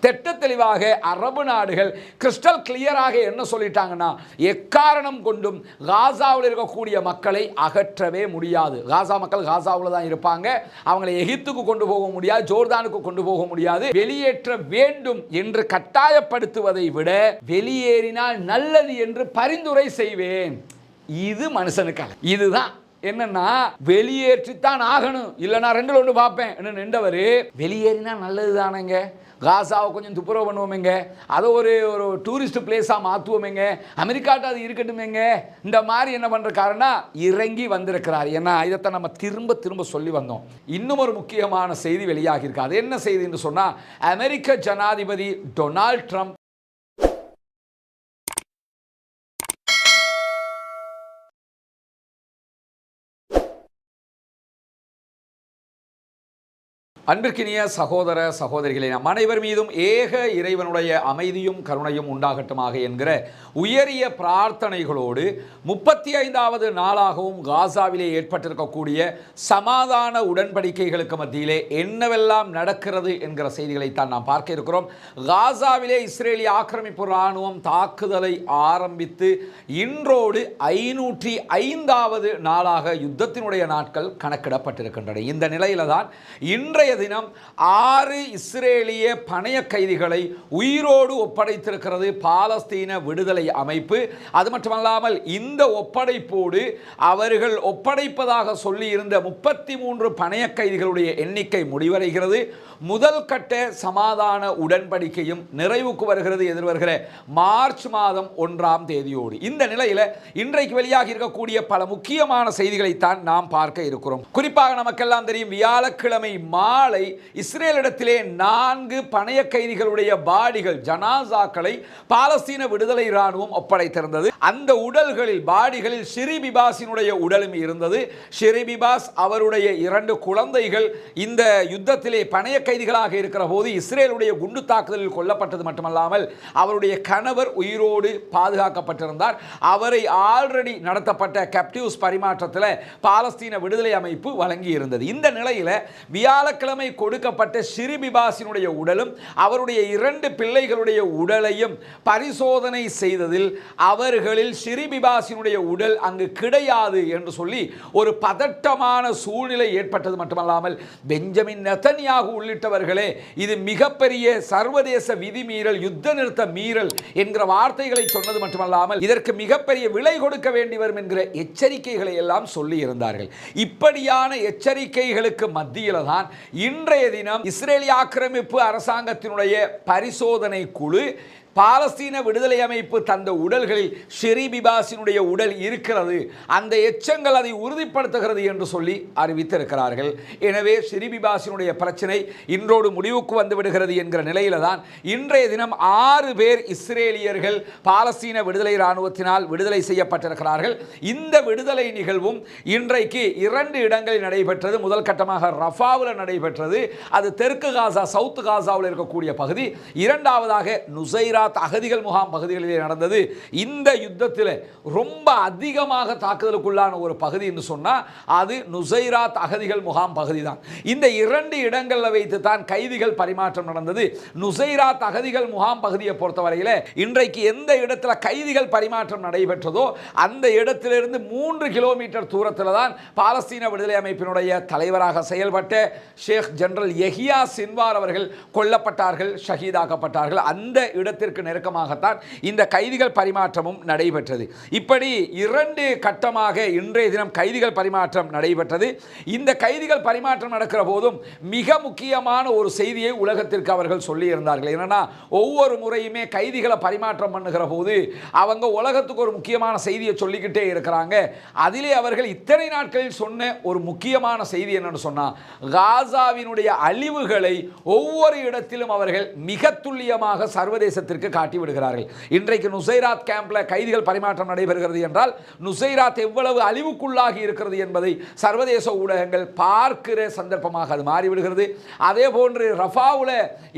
திட்ட தெளிவாக அரபு நாடுகள் கிறிஸ்டல் கிளியராக என்ன சொல்லிட்டாங்கன்னா, எக்காரணம் கொண்டும் காசாவில் இருக்கக்கூடிய மக்களை அகற்றவே முடியாது. காசா மக்கள் காசாவில் தான் இருப்பாங்க. அவங்களை எகிப்துக்கு கொண்டு போக முடியாது, ஜோர்தானுக்கு கொண்டு போக முடியாது. வெளியேற்ற வேண்டும் என்று கட்டாயப்படுத்துவதை விட வெளியேறினால் நல்லது என்று பரிந்துரை செய்வேன். இது மனுஷனுக்காக. இதுதான் என்னன்னா, வெளியேற்றித்தான் ஆகணும், இல்லைனா ரெண்டுல ஒன்று பார்ப்பேன் என்ன நின்றவர். வெளியேறினா நல்லது தானேங்க, காசாவை கொஞ்சம் துப்புரவு பண்ணுவோமேங்க, அதை ஒரு டூரிஸ்ட் பிளேஸாக மாற்றுவோமேங்க, அமெரிக்காட்ட அது இருக்கட்டுமேங்க, இந்த மாதிரி என்ன பண்ணுற காரணம் இறங்கி வந்திருக்கிறார். ஏன்னா இதைத்தான் நம்ம திரும்ப திரும்ப சொல்லி வந்தோம். இன்னும் ஒரு முக்கியமான செய்தி வெளியாகியிருக்கு. அது என்ன செய்தி என்று சொன்னால், அமெரிக்க ஜனாதிபதி டொனால்ட் ட்ரம்ப் அன்பிற்கினிய சகோதர சகோதரிகளே, நம் அனைவர் மீதும் ஏக இறைவனுடைய அமைதியும் கருணையும் உண்டாகட்டுமாக என்கிற உயரிய பிரார்த்தனைகளோடு 35வது நாளாகவும் காசாவிலே ஏற்பட்டிருக்கக்கூடிய சமாதான உடன்படிக்கைகளுக்கு மத்தியிலே என்னவெல்லாம் நடக்கிறது என்கிற செய்திகளைத்தான் நாம் பார்க்க இருக்கிறோம். காசாவிலே இஸ்ரேலிய ஆக்கிரமிப்பு இராணுவம் தாக்குதலை ஆரம்பித்து இன்றோடு 505வது நாளாக யுத்தத்தினுடைய நாட்கள் கணக்கிடப்பட்டிருக்கின்றன. இந்த நிலையில தான் இன்றைய தினம் 6 இஸ்ரேலிய பணைய கைதிகளை உயிரோடு ஒப்படைத்திருக்கிறது பாலஸ்தீன விடுதலை அமைப்பு. அது மட்டுமல்லாமல் இந்த ஒப்படைப்போடு அவர்கள் ஒப்படைப்பதாக சொல்லி இருந்த 33 பணைய கைதிகளுடைய எண்ணிக்கை முடிவடைகிறது. முதல் கட்ட சமாதான உடன்படிக்கையும் நிறைவுக்கு வருகிறது எதிர்வருகிற மார்ச் மாதம் 1ஆம் தேதியோடு. இந்த நிலையில் இன்றைக்கு வெளியாகி இருக்கக்கூடிய பல முக்கியமான செய்திகளைத்தான் நாம் பார்க்க இருக்கிறோம். குறிப்பாக நமக்கெல்லாம் தெரியும், வியாழக்கிழமை மாலை இஸ்ரேலிடத்திலே 4 பணைய கைதிகளுடைய பாடிகள், ஜனாசாக்களை பாலஸ்தீன விடுதலை இராணுவம் ஒப்படைத்திருந்தது. அந்த உடல்களில், பாடிகளில் ஷிரிபிபாஸினுடைய உடலும் இருந்தது. ஷிரிபிபாஸ் அவருடைய 2 குழந்தைகள் இந்த யுத்தத்திலே பணைய கைதிகளாக இருக்கிற போது இஸ்ரேலுடைய குண்டு தாக்குதலில் கொல்லப்பட்டது மட்டுமல்லாமல் அவருடைய கணவர் உயிரோடு பாதுகாக்கப்பட்டிருந்தார். அவரை ஆல்ரெடி நடத்தப்பட்ட கேப்டிவ்ஸ் பரிமாற்றத்தில் பாலஸ்தீன விடுதலை அமைப்பு வழங்கி இருந்தது. இந்த நிலையில் வியாழக்கிழமை கொடுக்கப்பட்ட ஷிரிபிபாஸினுடைய உடலும் அவருடைய 2 பிள்ளைகளுடைய உடலையும் பரிசோதனை செய்ததில் அவர்களில் ஷிரிபிபாஸினுடைய உடல் அங்கு கிடையாது என்று சொல்லி ஒரு பதட்டமான சூழ்நிலை ஏற்பட்டது மட்டுமல்லாமல் பெஞ்சமின் நெதன்யாகு உள்ளிட்டவர்களே இது மிகப்பெரிய சர்வதேச விதிமீறல், யுத்த நிறுத்த மீறல் என்கிற வார்த்தைகளை சொன்னது மட்டுமல்லாமல் இதற்கு மிகப்பெரிய விலை கொடுக்க வேண்டி வரும் என்கிற எச்சரிக்கைகளை எல்லாம் சொல்லி இருந்தார்கள். இப்படியான எச்சரிக்கைகளுக்கு மத்தியில் தான் இன்றைய தினம் இஸ்ரேலிய ஆக்கிரமிப்பு அரசாங்கத்தினுடைய பரிசோதனை குழு பாலஸ்தீன விடுதலை அமைப்பு தந்த உடல்களில் ஷிரிபிபாஸினுடைய உடல் இருக்கிறது, அந்த எச்சங்கள் அதை உறுதிப்படுத்துகிறது என்று சொல்லி அறிவித்திருக்கிறார்கள். எனவே ஷிரிபிபாஸினுடைய பிரச்சனை இன்றோடு முடிவுக்கு வந்து விடுகிறது என்கிற நிலையில தான் இன்றைய தினம் 6 பேர் இஸ்ரேலியர்கள் பாலஸ்தீன விடுதலை இராணுவத்தினால் விடுதலை செய்யப்பட்டிருக்கிறார்கள். இந்த விடுதலை நிகழ்வும் இன்றைக்கு 2 இடங்களில் நடைபெற்றது. முதல் கட்டமாக ரஃபாவில் நடைபெற்றது, அது தெற்கு காசா, சவுத் காசாவில் இருக்கக்கூடிய பகுதி. இரண்டாவதாக நுசைரா அகதிகள் முகாம் பகுதிகளிலே நடந்தது. இந்த யுத்தத்தில் ரொம்ப அதிகமாக தாக்குதலுக்குள்ளான ஒரு பகுதி என்று சொன்னால் அது நுசைராத் அகதிகள் முகாம் பகுதி தான். இந்த 2 இடங்களில் வைத்து தான் கைதிகள் பரிமாற்றம் நடந்தது. நுசைராத் அகதிகள் முகாம் பகுதியை பொறுத்தவரையில் இன்றைக்கு எந்த இடத்துல கைதிகள் பரிமாற்றம் நடைபெற்றதோ அந்த இடத்திலிருந்து 3 கிலோமீட்டர் தூரத்தில் தான் பாலஸ்தீன விடுதலை அமைப்பினுடைய தலைவராக செயல்பட்ட ஷேக் ஜெனரல் யஹியா சின்வார் அவர்கள் கொல்லப்பட்டார்கள், ஷஹீதாக்கப்பட்டார்கள். அந்த இடத்திற்கு நெருக்கமாகத்தான் இந்த கைதிகள் பரிமாற்றமும் நடைபெற்றது. இப்படி 2 கட்டமாக இன்றைய தினம் கைதிகள் பரிமாற்றம் நடைபெற்றது. இந்த கைதிகள் பரிமாற்றம் நடக்கிற போதும் மிக முக்கியமான ஒரு செய்தியை உலகத்திற்கு அவர்கள் சொல்லி இருந்தார்கள். என்னன்னா, ஒவ்வொரு முறையுமே கைதிகளை பரிமாற்றம் பண்ணுகிற போது அவங்க உலகத்துக்கு ஒரு முக்கியமான செய்தியை சொல்லிக்கிட்டே இருக்கிறாங்க. அதிலே அவர்கள் இத்தனை நாட்களில் சொன்ன ஒரு முக்கியமான செய்தி என்னன்னு சொன்னா, காசாவினுடைய அழிவுகளை ஒவ்வொரு இடத்திலும் அவர்கள் மிக துல்லியமாக சர்வதேசத்திற்கு உலகத்திற்கு காட்டி விடுகிறார்கள். இன்றைக்கு நுசைராத் கேம்ப்ல கைதிகள் பரிமாற்றம் நடைபெறுகிறது என்றால் நுசைராத் எவ்வளவு அழிவுக்குள்ளாகி இருக்கிறது என்பதை சர்வதேச ஊடகங்கள் பார்க்கிற சந்தர்ப்பமாக அது மாறிவிடுகிறது. அதே போன்று ரஃபாவுல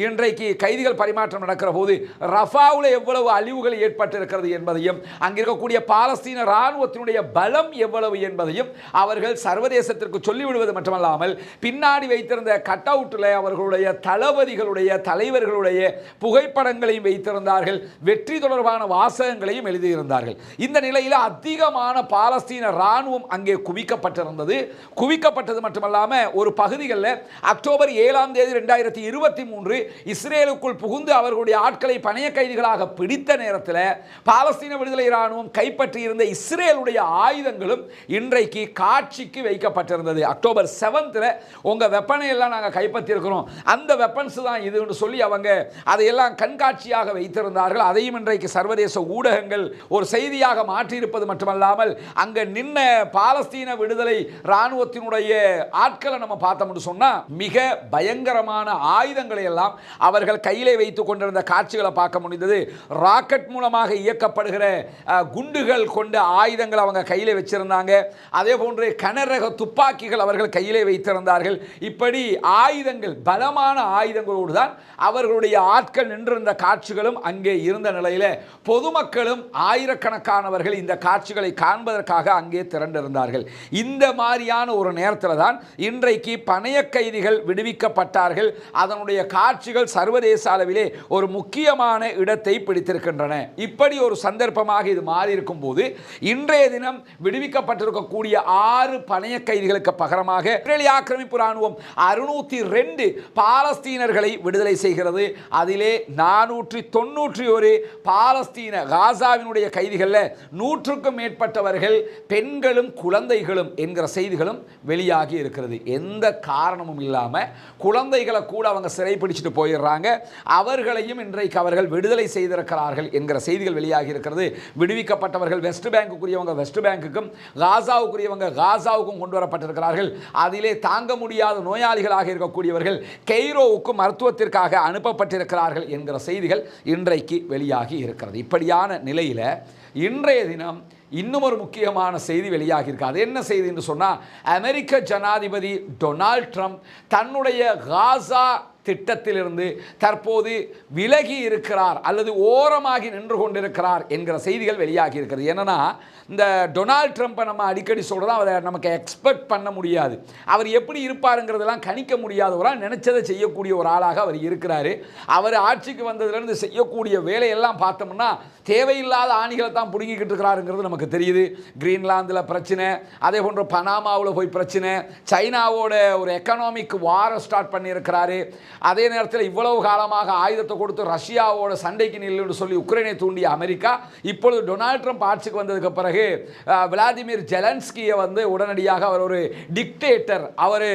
இன்றைக்கு கைதிகள் பரிமாற்றம் நடக்கிற போது ரஃபாவுல எவ்வளவு அழிவுகள் ஏற்பட்டிருக்கிறது என்பதையும் அங்கிருக்கக்கூடிய பாலஸ்தீன இராணுவத்தினுடைய பலம் எவ்வளவு என்பதையும் அவர்கள் சர்வதேசத்திற்கு சொல்லிவிடுவது மட்டுமல்லாமல் பின்னாடி வைத்திருந்த கட் அவுட்டில் அவர்களுடைய தளபதிகளுடைய தலைவர்களுடைய புகைப்படங்களையும் வைத்திருந்தார்கள், வெற்றி தொடர்பான வாசகங்களையும் எழுதியிருந்தார்கள். இந்த நிலையில் அதிகமான பாலஸ்தீன இராணுவம் அங்கே குவிக்கப்பட்டிருந்தது. குவிக்கப்பட்டது மட்டுமல்லாமல் ஒரு பகுதிகளில் அக்டோபர் 7 2023 இஸ்ரேலுக்குள் புகுந்து அவர்களுடைய ஆட்களை பணைய கைதிகளாக பிடித்த நேரத்தில் பாலஸ்தீன விடுதலை இராணுவம் கைப்பற்றியிருந்த இஸ்ரேலுடைய ஆயுதங்களும் இன்றைக்கு காட்சிக்கு வைக்கப்பட்டிருந்தது. அக்டோபர் 7 உங்க வெப்பனை எல்லாம் நாங்கள் கைப்பற்றியிருக்கிறோம், அந்த வெப்பன்ஸ் தான் இதுன்னு சொல்லி அவங்க அதையெல்லாம் கண்காட்சியாக வைத்திருந்தார்கள். அதையும் இன்றைக்கு சர்வதேச ஊடகங்கள் ஒரு செய்தியாக மாற்றியிருப்பது மட்டுமல்லாமல் அங்க நின்ன பாலஸ்தீன விடுதலை இராணுவத்தினுடைய ஆட்களை நம்ம பார்த்தோம்னு சொன்னா மிக பயங்கரமான ஆயுதங்களை எல்லாம் அவர்கள் கையிலே வைத்துக் கொண்டிருந்த காட்சிகளை பார்க்க முடிந்தது. ராக்கெட் மூலமாக இயக்கப்படுகிற குண்டுகள் கொண்ட ஆயுதங்கள் அவங்க கையிலே வச்சிருந்தாங்க. அதே போன்று கனரக துப்பாக்கிகள் அவர்கள் கையிலே வைத்திருந்தார்கள். இப்படி ஆயுதங்கள், பலமான ஆயுதங்களோடு தான் அவர்களுடைய ஆட்கள் நின்றிருந்த காட்சிகளும் அங்கே இருந்த நிலையில் பொதுமக்களும் ஆயிரக்கணக்கானவர்கள் இந்த காட்சிகளை காண்பதற்காக அங்கே திரண்டிருந்தார்கள். இந்த மாதிரியான ஒரு நேரத்தில் தான் இன்றைக்கு பணைய கைதிகள் விடுவிக்கப்பட்டார்கள். அதனுடைய காட்சிகள் சர்வதேச அளவிலே ஒரு முக்கியமான இடத்தை பிடித்திருக்கின்றன. இப்படி ஒரு சந்தர்ப்பமாக இது மாறி இருக்கும் போது இன்றைய தினம் விடுவிக்கப்பட்டிருக்கக்கூடிய 6 பணைய கைதிகளுக்கு பகரமாக இஸ்ரேலிய ஆக்கிரமிப்பு ராணுவம் 602 பாலஸ்தீனர்களை விடுதலை செய்கிறது. அதிலே 491 பாலஸ்தீன காசாவினுடைய கைதிகளில் 100க்கும் மேற்பட்டவர்கள் பெண்களும் குழந்தைகளும் என்கிற செய்திகளும் வெளியாகி இருக்கிறது. எந்த காரணமும் இல்லாமல் குழந்தைகளை கூட அவங்க சிறை பிடிச்சிட்டு போயிடுறாங்க. அவர்களையும் இன்றைக்கு அவர்கள் விடுதலை செய்திருக்கிறார்கள் என்கிற செய்திகள் வெளியாகி இருக்கிறது. விடுவிக்கப்பட்டவர்கள் வெஸ்ட் பேங்குக்குரியவங்க வெஸ்ட் பேங்குக்கும், காசாவுக்குரியவங்க காசாவுக்கும் கொண்டு வரப்பட்டிருக்கிறார்கள். அதிலே தாங்க முடியாத நோயாளிகளாக இருக்கக்கூடியவர்கள் கெய்ரோவுக்கு மருத்துவத்திற்காக அனுப்பப்பட்டிருக்கிறார்கள் என்கிற செய்திகள் இன்றைக்கு வெளியாகி இருக்கிறது. இப்படியான நிலையில் இன்றைய தினம் இன்னும் ஒரு முக்கியமான செய்தி வெளியாகி இருக்கு. அது என்ன செய்தி என்று சொன்னால், அமெரிக்க ஜனாதிபதி டொனால்ட் ட்ரம்ப் தன்னுடைய காசா திட்டத்திலிருந்து தற்போது விலகி இருக்கிறார் அல்லது ஓரமாகி நின்று கொண்டிருக்கிறார் என்கிற செய்திகள் வெளியாகி இருக்கிறது. என்னன்னா, இந்த டொனால்ட் ட்ரம்ப்பை நம்ம அடிக்கடி சொல்கிறோம், அதை நமக்கு எக்ஸ்பெக்ட் பண்ண முடியாது. அவர் எப்படி இருப்பாருங்கிறதெல்லாம் கணிக்க முடியாதவராக நினைச்சதை செய்யக்கூடிய ஒரு ஆளாக அவர் இருக்கிறாரு. அவர் ஆட்சிக்கு வந்ததுலேருந்து செய்யக்கூடிய வேலையெல்லாம் பார்த்தோம்னா தேவையில்லாத ஆணிகளை தான் பிடுங்கிக்கிட்டு இருக்கிறாருங்கிறது நமக்கு தெரியுது. கிரீன்லாந்தில் பிரச்சனை, அதே போன்று பனாமாவில் போய் பிரச்சனை, சைனாவோட ஒரு எக்கனாமிக் வாரை ஸ்டார்ட் பண்ணியிருக்கிறாரு. அதே நேரத்தில் இவ்வளவு காலமாக ஆயுதத்தை கொடுத்து ரஷ்யாவோட சண்டைக்கு நில்லுன்னு சொல்லி உக்ரைனை தூண்டிய அமெரிக்கா இப்பொழுது டொனால்ட் ட்ரம்ப் ஆட்சிக்கு வந்ததுக்கு பிறகு விளாடிமிர் ஜெலன்ஸ்கியை உடனடியாக அவர் ஒரு டிக்டேட்டர், அவர்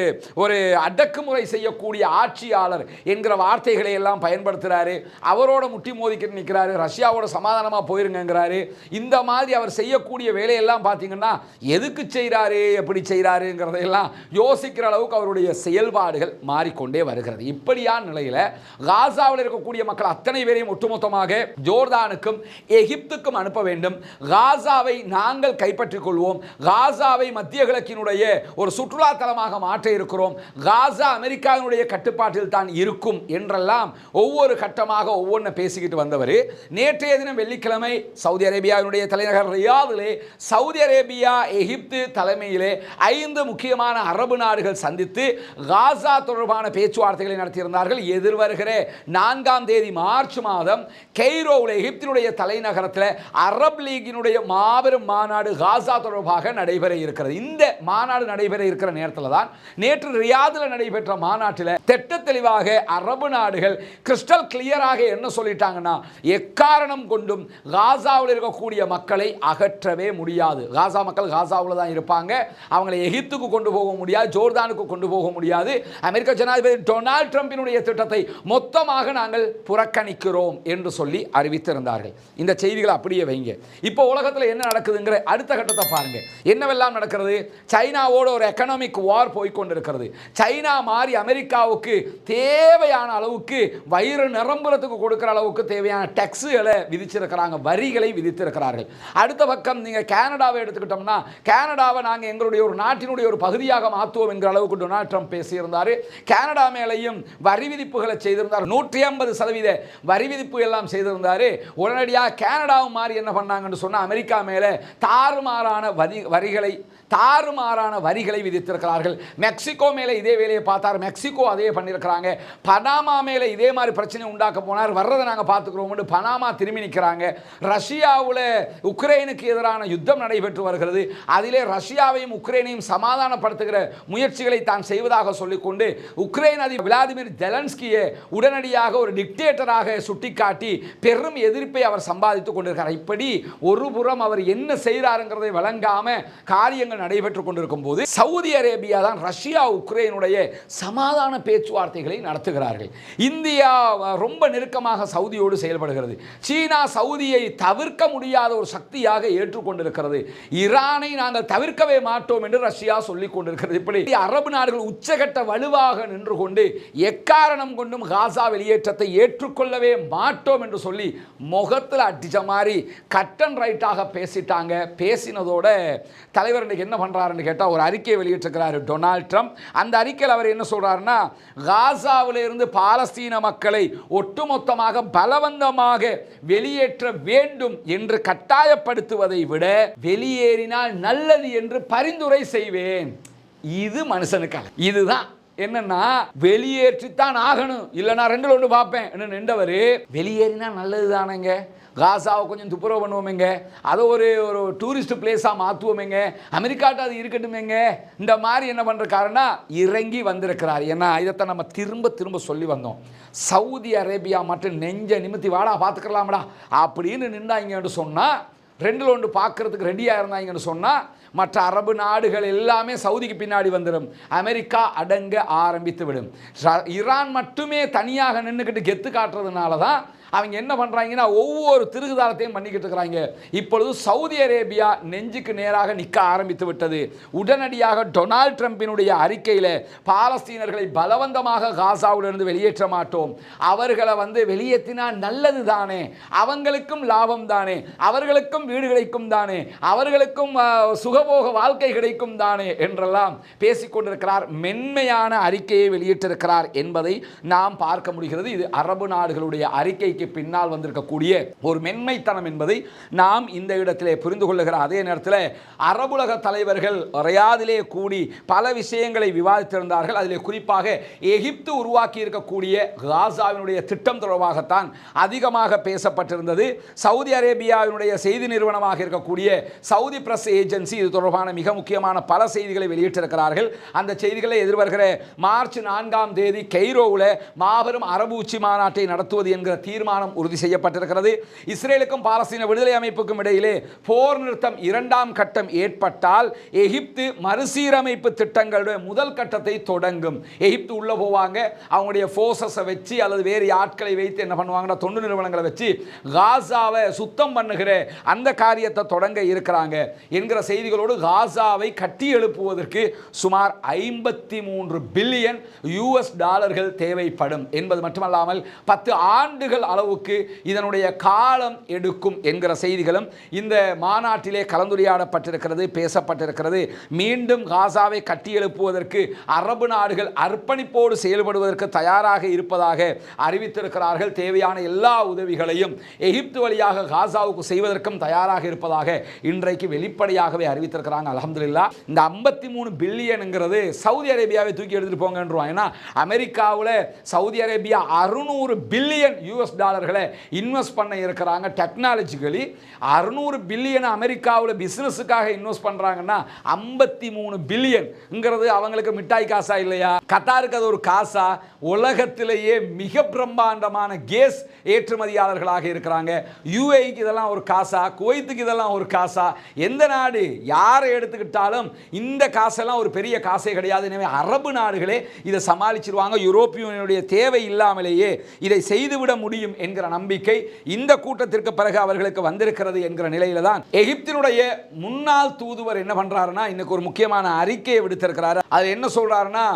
ஒரு அடக்குமுறை செய்யக்கூடிய ஆட்சியாளர் என்கிற வார்த்தைகளை எல்லாம் பயன்படுத்துகிறாரு. அவரோட முட்டி மோதிக்கிட்டு நிற்கிறாரு, ரஷ்யாவோட சமாதானமாக போயிருங்கிறாரு. இந்த மாதிரி அவர் செய்யக்கூடிய வேலையெல்லாம் பார்த்தீங்கன்னா எதுக்கு செய்கிறாரு, எப்படி செய்கிறாருங்கிறதையெல்லாம் யோசிக்கிற அளவுக்கு அவருடைய செயல்பாடுகள் மாறிக்கொண்டே வருகிறது. இப்படியான நிலையில் காசாவில் இருக்கக்கூடிய மக்கள் அத்தனை பேரையும் ஒட்டுமொத்தமாக ஜோர்தானுக்கும் எகிப்துக்கும் அனுப்ப வேண்டும். காசாவை நாங்கள் கைப்பற்றிக் கொள்வோம். காசாவை மத்திய கிழக்கினுடைய ஒரு சுற்றுலா தலமாக மாற்ற இருக்கிறோம். காசா அமெரிக்காவினுடைய கட்டுப்பாட்டில் தான் இருக்கும் என்றெல்லாம் ஒவ்வொரு கட்டமாக ஒவ்வொன்று பேசிக்கிட்டு வந்தவர் நேற்றைய தினம் வெள்ளிக்கிழமை சவுதி அரேபியாவினுடைய தலைநகர் ரியாதிலே சவுதி அரேபியா எகிப்து தலைமையிலே 5 முக்கியமான அரபு நாடுகள் சந்தித்து காசா தொடர்பான பேச்சுவார்த்தைகளை நடத்தியிருந்தார்கள். எதிர்வருகிற 4ஆம் தேதி மார்ச் மாதம் கெய்ரோவில் எகிப்தினுடைய தலைநகரத்தில் அரப் லீகினுடைய மாபெரும் மாநாடு காசா தொடர்பாக நடைபெற இருக்கிறது. இந்த மாநாடு நடைபெற இருக்கிற நேரத்தில் தான் நேற்று ரியாதில் நடைபெற்ற மாநாட்டில் திட்ட தெளிவாக அரபு நாடுகள் கிறிஸ்டல் கிளியராக என்ன சொல்லிட்டாங்கன்னா, எக்காரணம் கொண்டும் காசாவில் இருக்கக்கூடிய மக்களை அகற்றவே முடியாது. காசா மக்கள் காசாவில் தான் இருப்பாங்க. அவங்களை எகிப்துக்கு கொண்டு போக முடியாது, ஜோர்தானுக்கு கொண்டு போக முடியாது. அமெரிக்க ஜனாதிபதி டொனால்ட் ட்ரம்ப் ட்ரம்பினுடைய திட்டத்தை மொத்தமாக நாங்கள் புறக்கணிக்கிறோம் என்று சொல்லி அறிவித்திருந்தார்கள். இந்த செய்திகளை அப்படியே வைங்க. இப்போ உலகத்தில் என்ன நடக்குதுங்கிற அடுத்த கட்டத்தை பாருங்க. என்னவெல்லாம் நடக்கிறது? சைனாவோட ஒரு எக்கனாமிக் வார் போய்கொண்டிருக்கிறது. சைனா மாறி அமெரிக்காவுக்கு தேவையான அளவுக்கு வயிறு நிரம்புறதுக்கு கொடுக்கிற அளவுக்கு தேவையான டேக்ஸுகளை விதிச்சிருக்கிறாங்க, வரிகளை விதித்திருக்கிறார்கள். அடுத்த பக்கம் நீங்க கனடாவை எடுத்துக்கிட்டோம்னா, கனடாவை நாங்க எங்களுடைய ஒரு நாட்டினுடைய ஒரு பகுதியாக மாற்றுவோம் என்கிற அளவுக்கு டொனால்ட் ட்ரம்ப் பேசியிருந்தார். கனடா மேலையும் வரி விதிப்புகளை செய்திருந்தார். 150% வரி விதிப்பு எல்லாம் செய்திருந்தார். உடனடியாக கனடாவும் மாறி என்ன பண்ணாங்கன்னு சொன்னா, அமெரிக்கா மேல தாறுமாறான வரிகளை விதித்திருக்கிறார்கள். மெக்சிகோ மேலே இதே வேலையை பார்த்தார், மெக்சிகோ அதே பண்ணியிருக்கிறாங்க. பனாமா மேலே இதே மாதிரி பிரச்சனை உண்டாக்க போனார், வர்றதை நாங்கள் பார்த்துக்கிறோம், பனாமா திரும்பி நிற்கிறாங்க. ரஷ்யாவில் உக்ரைனுக்கு எதிரான யுத்தம் நடைபெற்று வருகிறது. அதிலே ரஷ்யாவையும் உக்ரைனையும் சமாதானப்படுத்துகிற முயற்சிகளை தான் செய்வதாக சொல்லிக்கொண்டு உக்ரைன் அதிபர் விளாடிமிர் ஜெலன்ஸ்கியை உடனடியாக ஒரு டிக்டேட்டராக சுட்டிக்காட்டி பெரும் எதிர்ப்பை அவர் சம்பாதித்துக் கொண்டிருக்கிறார். இப்படி ஒரு புறம் அவர் என்ன செய்கிறாருங்கிறதை வழங்காம காரியங்கள் நடைபெற்றுக் கொண்டிருக்கும் போது சவுதி அரேபியா தான் ரஷ்யா உக்ரைனுடைய சமாதான பேச்சுவார்த்தைகளை நடத்துகிறார்கள். இந்தியா ரொம்ப நெருக்கமாக சவுதியோடு செயல்படுகிறது. சீனா சவுதியை தவிர்க்க முடியாத ஒரு சக்தியாக ஏற்றுக்கொண்டிருக்கிறது. ஈரானை நாங்கள் தவிர்க்கவே மாட்டோம் என்று ரஷ்யா சொல்லிக் கொண்டிருக்கிறது. இப்படி அரபு நாடுகள் உச்சகட்ட வலுவாக நின்று கொண்டு எக்காரணம் கொண்டும் காசா வெளியேற்றத்தை ஏற்றுக்கொள்ளவே மாட்டோம் என்று சொல்லி முகத்தில் அடிச்ச மாதிரி கட் அண்ட் ரைட்டாக பேசிட்டாங்க. பேசினதோட தலைவர் என்ன பண்றாருன்னு கேட்டா ஒரு அறிக்கையை வெளியிட்டிருக்கிறார் டொனால்ட் ட்ரம்ப். அந்த அறிக்கையில் அவர் என்ன சொல்றாருன்னா, காசாவில் இருந்து பாலஸ்தீன மக்களை ஒட்டுமொத்தமாக பலவந்தமாக வெளியேற்ற வேண்டும் என்று கட்டாயப்படுத்துவதை விட வெளியேறினால் நல்லது என்று பரிந்துரை செய்வேன். இது மனுஷனுக்காக இதுதான் என்னன்னா, வெளியேற்றித்தான் ஆகணும், இல்லைனா ரெண்டுல ஒன்று பார்ப்பேன் நின்றவர் வெளியேறினா நல்லது தானேங்க, காசாவை கொஞ்சம் துப்புரவு பண்ணுவோமேங்க, அதை ஒரு டூரிஸ்ட் பிளேஸாக மாற்றுவோமேங்க, அமெரிக்காட்ட அது இருக்கட்டுமேங்க, இந்த மாதிரி என்ன பண்ணுறாருன்னா இறங்கி வந்திருக்கிறார். ஏன்னா இதைத்தான் நம்ம திரும்ப சொல்லி வந்தோம். சவுதி அரேபியா மட்டும் நெஞ்ச நிமித்தி வாடா பார்த்துக்கலாம்டா அப்படின்னு நின்றாங்கன்னு சொன்னால், ரெண்டில் ஒன்று பார்க்கறதுக்கு ரெடியாக இருந்தாங்கன்னு சொன்னால் மற்ற அரபு நாடுகள் எல்லாமே சவுதிக்கு பின்னாடி வந்துடும், அமெரிக்கா அடங்க ஆரம்பித்து விடும். ஈரான் மட்டுமே தனியாக நின்றுக்கிட்டு கெத்து காட்டுறதுனால தான் அவங்க என்ன பண்ணுறாங்கன்னா ஒவ்வொரு திருகுதாரத்தையும் பண்ணிக்கிட்டு இருக்கிறாங்க. இப்பொழுது சவுதி அரேபியா நெஞ்சுக்கு நேராக நிற்க ஆரம்பித்து விட்டது. உடனடியாக டொனால்ட் ட்ரம்பினுடைய அறிக்கையில் பாலஸ்தீனர்களை பலவந்தமாக காசாவிலிருந்து வெளியேற்ற மாட்டோம், அவர்களை வெளியேற்றினால் நல்லது தானே, அவங்களுக்கும் லாபம் தானே, அவர்களுக்கும் வீடு கிடைக்கும் தானே, அவர்களுக்கும் சுகபோக வாழ்க்கை கிடைக்கும் தானே என்றெல்லாம் பேசிக்கொண்டிருக்கிறார். மென்மையான அறிக்கையை வெளியிட்டிருக்கிறார் என்பதை நாம் பார்க்க முடிகிறது. இது அரபு நாடுகளுடைய அறிக்கை பின்னால் வந்திருக்கக்கூடிய ஒரு மென்மைத்தனம் என்பதை நாம் இந்த இடத்திலே புரிந்து கொள்ளுகிற அதே நேரத்தில் அரபுலக தலைவர்கள் ரியாதிலே கூடி பல விஷயங்களை விவாதித்திருந்தார்கள். அதிலே குறிப்பாக எகிப்து உருவாக்கி இருக்கக்கூடிய காசாவினுடைய திட்டம் தொடர்பாகத்தான் அதிகமாக பேசப்பட்டிருந்தது. சவுதி அரேபியாவினுடைய செய்தி நிறுவனமாக இருக்கக்கூடிய சவுதி பிரஸ் ஏஜென்சி இது தொடர்பான மிக முக்கியமான பல செய்திகளை வெளியிட்டிருக்கிறார்கள். அந்த செய்திகளை எதிர்வருகிற மார்ச் 4ஆம் தேதி கெய்ரோவில் மாபெரும் அரபு உச்சி மாநாட்டை நடத்துவது என்கிற தீர்மானம் உறுதி செய்யப்பட்டிருக்கிறது. இஸ்ரேலுக்கும் பாலஸ்தீன விடுதலை அமைப்புக்கும் இடையிலே போர் நிறுத்தம் 2ஆம் கட்டம் ஏற்பட்டால் எகிப்து மறுசீரமைப்பு திட்டங்களுடைய முதல் கட்டத்தை தொடங்கும். எகிப்து உள்ள போவாங்க, அவங்களுடைய ஃபோர்ஸஸை வச்சு அல்லது வேறு ஆட்களை வைத்து என்ன பண்ணுவாங்கன்னா தொண்டு நிறுவனங்களை வச்சு காசாவை சுத்தம் பண்ணுகிற அந்த காரியத்தை தொடங்க இருக்கிறாங்க என்கிற செய்திகளோடு காசாவை கட்டி எழுப்புவதற்கு சுமார் 53 பில்லியன் US டாலர்கள் தேவைப்படும் என்பது மட்டுமல்லாமல் 10 ஆண்டுகள் அளவுக்கு இதனுடைய காலம் எடுக்கும் என்கிற செய்திகளும் இந்த மாநாட்டிலே கலந்துரையாடப்பட்டிருக்கிறது, பேசப்பட்டிருக்கிறது. மீண்டும் காசாவை கட்டி எழுப்புவதற்கு அரபு நாடுகள் அர்ப்பணிப்போடு செயல்படுவதற்கு தயாராக இருப்பதாக அறிவித்திருக்கிறார்கள். தேவையான எல்லா உதவிகளையும் எகிப்து வழியாக காசாவுக்கு செய்வதற்கும் தயாராக இருப்பதாக இன்றைக்கு வெளிப்படையாகவே அறிவித்திருக்கிறாங்க. அல்ஹம்துலில்லாஹ். இந்த 53 பில்லியன்ங்கிறது சவுதி அரேபியாவை தூக்கி எடுத்துட்டு போங்கன்றாங்க. ஏன்னா அமெரிக்காவில் சவுதி அரேபியா 600 பில்லியன் US டாலர்களை இன்வெஸ்ட் பண்ண இருக்கிறாங்க. டெக்னாலஜிக்கலி 600 பில்லியன் அமெரிக்காவில் பிசினஸுக்காக இன்வெஸ்ட் பண்றாங்கன்னா 53 பில்லியன்ங்கிறது அவங்களுக்கு மிட்டாய் காசா இல்லையா? கத்தாருக்கு அது ஒரு காசா? உலகத்திலேயே மிக பிரம்மாண்டமான கேஸ் ஏற்றுமதியாளர்களாக இருக்கிறாங்க. UAEக்கு இதெல்லாம் ஒரு காசா? குவைத்துக்கு இதெல்லாம் ஒரு காசா? எந்த நாடு யாரை எடுத்துக்கிட்டாலும் இந்த காசெல்லாம் ஒரு பெரிய காசே கிடையாது. எனவே அரபு நாடுகளே இதை சமாளிச்சிருவாங்க, யூரோப்பிய யூனியனுடைய தேவை இல்லாமலேயே இதை செய்துவிட முடியும் என்கிற நம்பிக்கை இந்த கூட்டத்திற்கு பிறகு அவர்களுக்கு வந்திருக்கிறது என்கிற நிலையில தான் எகிப்தினுடைய முன்னாள் தூதுவர் என்ன பண்றாருன்னா, இன்னைக்கு ஒரு முக்கியமான அறிக்கையை விடுத்திருக்கிறார். அது என்ன சொல்றாருன்னா,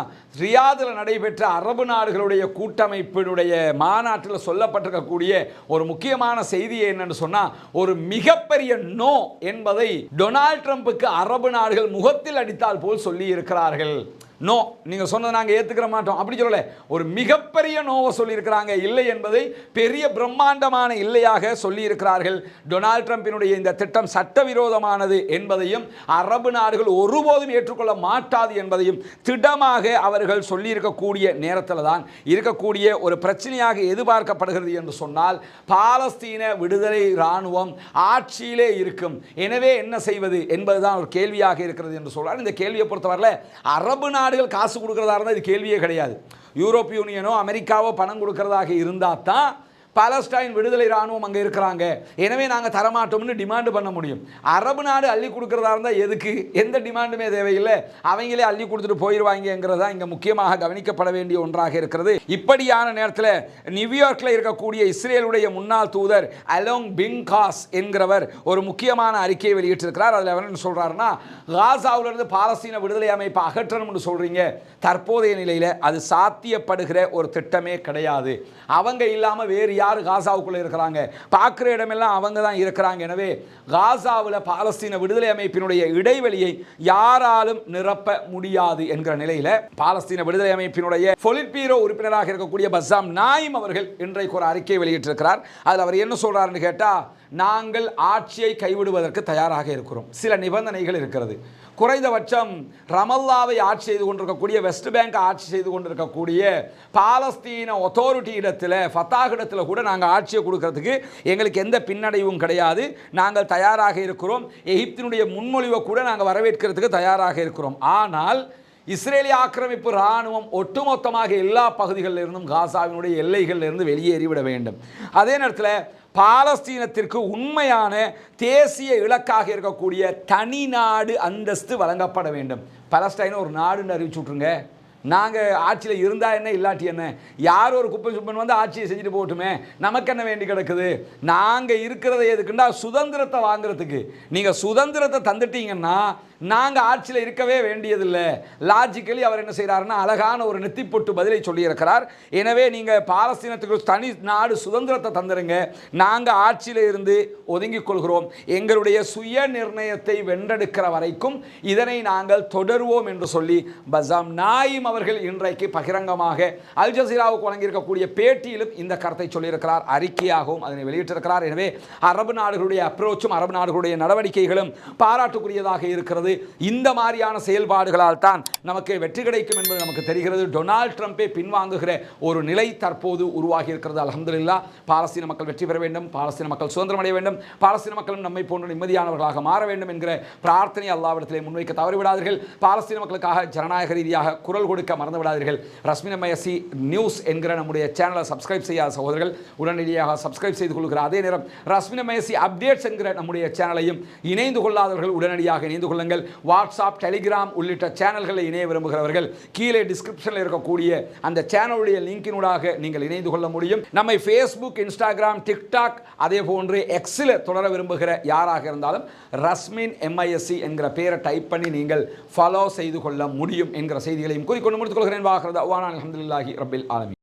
ரியாதில் நடைபெற்ற அரபு நாடுகளுடைய கூட்டமைப்பினுடைய மாநாட்டில் சொல்லப்பட்டிருக்கக்கூடிய ஒரு முக்கியமான செய்தி என்னன்னு சொன்னா, ஒரு மிகப்பெரிய நோ என்பதை டொனால்ட் ட்ரம்புக்கு அரபு நாடுகள் முகத்தில் அடித்தால் போல் சொல்லி இருக்கிறார்கள். நோ, நீங்கள் சொன்னதை நாங்கள் ஏற்றுக்கிற மாட்டோம் அப்படி சொல்லலை, ஒரு மிகப்பெரிய நோவை சொல்லியிருக்கிறாங்க. இல்லை என்பதை பெரிய பிரம்மாண்டமான இல்லையாக சொல்லியிருக்கிறார்கள். டொனால்ட் ட்ரம்பினுடைய இந்த திட்டம் சட்டவிரோதமானது என்பதையும் அரபு நாடுகள் ஒருபோதும் ஏற்றுக்கொள்ள மாட்டாது என்பதையும் திடமாக அவர்கள் சொல்லியிருக்கக்கூடிய நேரத்தில் தான் இருக்கக்கூடிய ஒரு பிரச்சனையாக எதிர்பார்க்கப்படுகிறது என்று சொன்னால், பாலஸ்தீன விடுதலை இராணுவம் ஆட்சியிலே இருக்கும், எனவே என்ன செய்வது என்பதுதான் ஒரு கேள்வியாக இருக்கிறது என்று சொல்றார். இந்த கேள்வியை பொறுத்தவரையில் அரபு நாடுகள் காசு கொடுக்கிறதா இருந்தால் இது கேள்வியே கிடையாது. யூரோப்பிய யூனியனோ அமெரிக்காவோ பணம் கொடுக்கிறதாக இருந்தால் தான் பாலஸ்டைன் விடுதலை இராணுவம் அங்கே இருக்கிறாங்க, எனவே நாங்கள் தரமாட்டோம்னு டிமாண்டு பண்ண முடியும். அரபு நாடு அள்ளி கொடுக்கிறதா இருந்தால் எதுக்கு, எந்த டிமாண்டுமே தேவையில்லை, அவங்களே அள்ளி கொடுத்துட்டு போயிடுவாங்கிறதா இங்கே முக்கியமாக கவனிக்கப்பட வேண்டிய ஒன்றாக இருக்கிறது. இப்படியான நேரத்தில் நியூயார்க்கில் இருக்கக்கூடிய இஸ்ரேலுடைய முன்னாள் தூதர் அலோங் பிங்காஸ் என்கிறவர் ஒரு முக்கியமான அறிக்கையை வெளியிட்டிருக்கிறார். அதில் அவர் என்ன சொல்கிறாருன்னா, காசாவிலிருந்து பாலஸ்தீன விடுதலை அமைப்பை அகற்றணும்னு சொல்கிறீங்க, தற்போதைய நிலையில் அது சாத்தியப்படுகிற ஒரு திட்டமே கிடையாது. அவங்க இல்லாமல் வேறு யார் காசாவுக்குள்ள இருக்கிறாங்க, பார்க்குற இடமெல்லாம் அவங்க தான் இருக்கிறாங்க. எனவே காசாவில் பாலஸ்தீன விடுதலை அமைப்பினுடைய இடைவெளியை யாராலும் நிரப்ப முடியாது என்கிற நிலையில் பாலஸ்தீன விடுதலை அமைப்பினுடைய பொலிட் பீரோ உறுப்பினராக இருக்கக்கூடிய பஸ்ஸாம் நாயிம் அவர்கள் இன்றைக்கு ஒரு அறிக்கை வெளியிட்டிருக்கிறார். அதில் அவர் என்ன சொல்றாருன்னு கேட்டால், நாங்கள் ஆட்சியை கைவிடுவதற்கு தயாராக இருக்கிறோம், சில நிபந்தனைகள் இருக்கிறது. குறைந்தபட்சம் ரமல்லாவை ஆட்சி செய்து கொண்டிருக்கக்கூடிய, வெஸ்ட் பேங்க் ஆட்சி செய்து கொண்டிருக்கக்கூடிய பாலஸ்தீன அத்தாரிட்டி இடத்துல, ஃபத்தாஹ் இடத்துல கூட நாங்கள் ஆட்சியை கொடுக்கறதுக்கு எங்களுக்கு எந்த பின்னடைவும் கிடையாது, நாங்கள் தயாராக இருக்கிறோம். எகிப்தினுடைய முன்மொழிவை கூட நாங்கள் வரவேற்கிறதுக்கு தயாராக இருக்கிறோம். ஆனால் இஸ்ரேலிய ஆக்கிரமிப்பு இராணுவம் ஒட்டுமொத்தமாக எல்லா பகுதிகளில் இருந்தும் காசாவினுடைய எல்லைகளில் இருந்து வெளியேறிவிட வேண்டும். அதே நேரத்தில் பாலஸ்தீனத்திற்கு உண்மையான தேசிய இலக்காக இருக்கக்கூடிய தனி நாடு அந்தஸ்து வழங்கப்பட வேண்டும். பாலஸ்டைனை ஒரு நாடுன்னு அறிவிச்சு விட்ருங்க, நாங்கள் ஆட்சியில் இருந்தால் என்ன இல்லாட்டி என்ன, யார் ஒரு குப்பை சுப்பன் வந்து ஆட்சியை செஞ்சுட்டு போகட்டுமே, நமக்கு என்ன வேண்டி கிடக்குது, நாங்கள் இருக்கிறத எதுக்குண்டா சுதந்திரத்தை வாங்குறதுக்கு. நீங்கள் சுதந்திரத்தை தந்துட்டீங்கன்னா நாங்கள் ஆட்சியில் இருக்கவே வேண்டியதில்லை. லாஜிக்கலி அவர் என்ன செய்கிறாருன்னா, அழகான ஒரு நெத்திப்பொட்டு பதிலை சொல்லியிருக்கிறார். எனவே நீங்கள் பாலஸ்தீனத்துக்கு தனி நாடு சுதந்திரத்தை தந்துடுங்க, நாங்கள் ஆட்சியில் இருந்து ஒதுங்கிக் கொள்கிறோம், எங்களுடைய சுய நிர்ணயத்தை வென்றெடுக்கிற வரைக்கும் இதனை நாங்கள் தொடருவோம் என்று சொல்லி பஸ்ஸாம் நாயிம் அவர்கள் இன்றைக்கு பகிரங்கமாக அல் ஜசீராவுக்கு வழங்கியிருக்கக்கூடிய பேட்டியிலும் இந்த கருத்தை சொல்லியிருக்கிறார், அறிக்கையாகவும் அதனை வெளியிட்டிருக்கிறார். எனவே அரபு நாடுகளுடைய அப்ரோச்சும் அரபு நாடுகளுடைய நடவடிக்கைகளும் பாராட்டுக்குரியதாக இருக்கிறது. இந்த மாதிரியான செயல்பாடுகளால் தான் நமக்கு வெற்றி கிடைக்கும் என்பது நமக்கு தெரிகிறது. டொனால்ட் ட்ரம்பை பின்வாங்குகிற ஒரு நிலை தற்போது உருவாகி இருக்கிறது. அல்ஹம்துலில்லாஹ், பாலஸ்தீன மக்கள் வெற்றி பெற வேண்டும், பாலஸ்தீன மக்கள் சுதந்திரம் அடைய வேண்டும், பாலஸ்தீன மக்களும் நம்மை போன்ற நிம்மதியானவர்களாக மாற வேண்டும் என்கிற பிரார்த்தனை அல்லாஹ்விடத்திலே முன்வைக்க தவறிவிடாதீர்கள். பாலஸ்தீன மக்களுக்காக ஜனநாயக ரீதியாக குரல் கொடுக்க மறந்து விடாதீர்கள். ரஸ்மின் எம்ஐஎஸ்சி நியூஸ் என்கிற நம்முடைய சேனலை சப்ஸ்கிரைப் செய்யாத சகோதரர்கள் உடனடியாக சப்ஸ்கிரைப் செய்து கொள்கிற அதே நேரம் ரஸ்மின் எம்ஐஎஸ்சி அப்டேட்ஸ் என்கிற நம்முடைய சேனலையும் இணைந்து கொள்ளாதவர்கள் உடனடியாக இணைந்து கொள்ளுங்கள். வாட்ஸ்அப், டெலிகிராம் உள்ளிட்ட சேனல்களில் இணைய விரும்புகிறவர்கள் கீழே டிஸ்கிரிப்ஷனில் இருக்கக்கூடிய அந்த சேனலுடைய லிங்கினூடாக நீங்கள் இணைந்து கொள்ள முடியும். நம்மை ஃபேஸ்புக், இன்ஸ்டாகிராம், டிக்டாக் அதே போன்று எக்ஸில் தொடர விரும்புகிற யாராக இருந்தாலும் ரஸ்மின் எம்ஐஎஸ்சி என்கிற பெயரை டைப் பண்ணி நீங்கள் ஃபாலோ செய்து கொள்ள முடியும் என்கிற செய்திகளையும் கூறிக்கொண்டு முடித்துக் கொள்கிறேன். வாஹிரு தஅவானா அல்ஹம்துலில்லாஹி ரப்பில் ஆலமீன்.